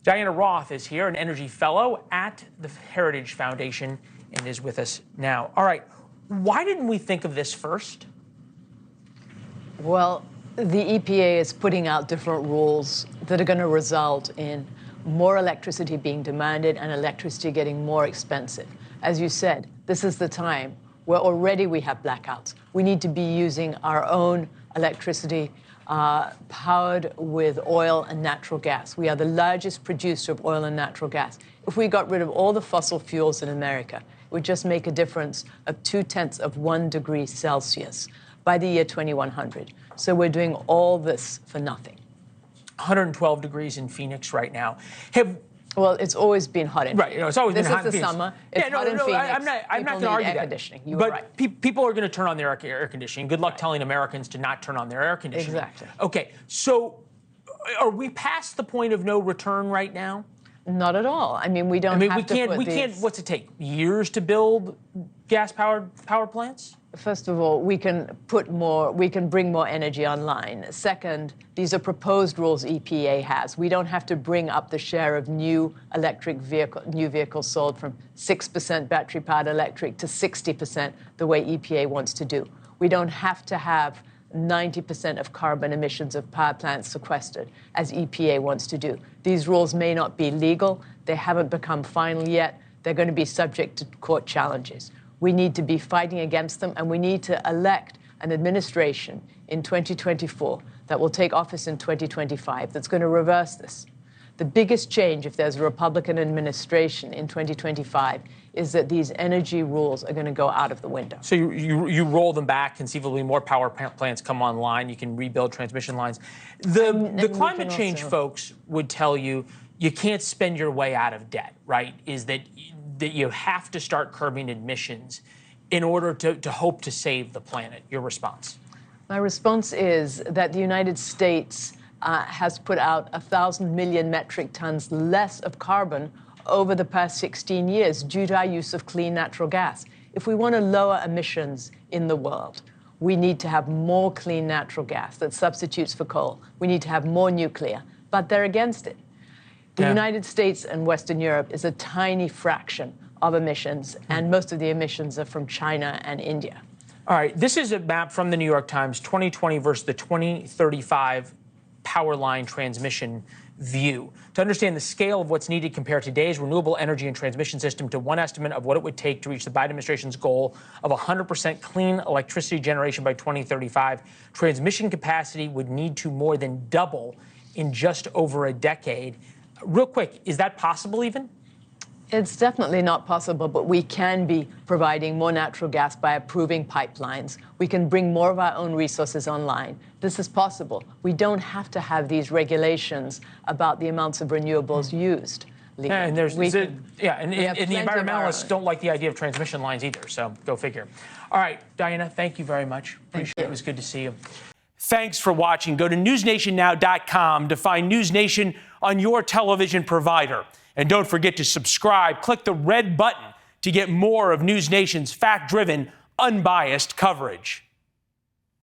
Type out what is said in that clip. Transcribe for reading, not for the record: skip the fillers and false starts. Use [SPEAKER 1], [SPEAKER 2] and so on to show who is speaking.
[SPEAKER 1] Diana Roth is here, an energy fellow at the Heritage Foundation, and is with us now. All right, why didn't we think of this first?
[SPEAKER 2] Well, the EPA is putting out different rules that are going to result in more electricity being demanded and electricity getting more expensive. As you said, this is the time where already we have blackouts. We need to be using our own electricity powered with oil and natural gas. We are the largest producer of oil and natural gas. If we got rid of all the fossil fuels in America, it would just make a difference of 0.2 degrees Celsius by the year 2100. So we're doing all this for nothing.
[SPEAKER 1] 112 degrees in Phoenix right now.
[SPEAKER 2] Well, it's always been hot in Phoenix.
[SPEAKER 1] Right, it's always been hot in
[SPEAKER 2] This is
[SPEAKER 1] Phoenix.
[SPEAKER 2] the summer. It's hot in Phoenix.
[SPEAKER 1] I'm not going to argue
[SPEAKER 2] air
[SPEAKER 1] that.
[SPEAKER 2] Conditioning. You
[SPEAKER 1] but
[SPEAKER 2] were right.
[SPEAKER 1] People are going to turn on their air conditioning. Good luck telling Americans to not turn on their air conditioning.
[SPEAKER 2] Exactly.
[SPEAKER 1] Okay, so are we past the point of no return right now?
[SPEAKER 2] Not at all. I mean, we don't have to put these...
[SPEAKER 1] What's it take? Years to build gas-powered power plants?
[SPEAKER 2] First of all, we can bring more energy online. Second, these are proposed rules EPA has. We don't have to bring up the share of new vehicles sold from 6% battery-powered electric to 60% the way EPA wants to do. We don't have to have 90% of carbon emissions of power plants sequestered, as EPA wants to do. These rules may not be legal. They haven't become final yet. They're going to be subject to court challenges. We need to be fighting against them, and we need to elect an administration in 2024 that will take office in 2025 that's going to reverse this. The biggest change, if there's a Republican administration in 2025, is that these energy rules are going to go out of the window.
[SPEAKER 1] So you roll them back, conceivably more power plants come online, you can rebuild transmission lines. The climate change folks would tell you you can't spend your way out of debt, right? Is that you have to start curbing emissions in order to hope to save the planet. Your response?
[SPEAKER 2] My response is that the United States has put out 1,000 million metric tons less of carbon over the past 16 years due to our use of clean natural gas. If we want to lower emissions in the world, we need to have more clean natural gas that substitutes for coal. We need to have more nuclear, but they're against it. The United States and Western Europe is a tiny fraction of emissions, and most of the emissions are from China and India.
[SPEAKER 1] All right, this is a map from the New York Times, 2020 versus the 2035 power line transmission view. To understand the scale of what's needed, compare today's renewable energy and transmission system to one estimate of what it would take to reach the Biden administration's goal of 100% clean electricity generation by 2035. Transmission capacity would need to more than double in just over a decade. Real quick, is that possible even?
[SPEAKER 2] It's definitely not possible, but we can be providing more natural gas by approving pipelines. We can bring more of our own resources online. This is possible. We don't have to have these regulations about the amounts of renewables used.
[SPEAKER 1] And the environmentalists don't like the idea of transmission lines either, so go figure. All right, Diana, thank you very much. Appreciate it. It was good to see you. Thanks for watching. Go to newsnationnow.com to find NewsNation on your television provider. And don't forget to subscribe. Click the red button to get more of NewsNation's fact-driven, unbiased coverage.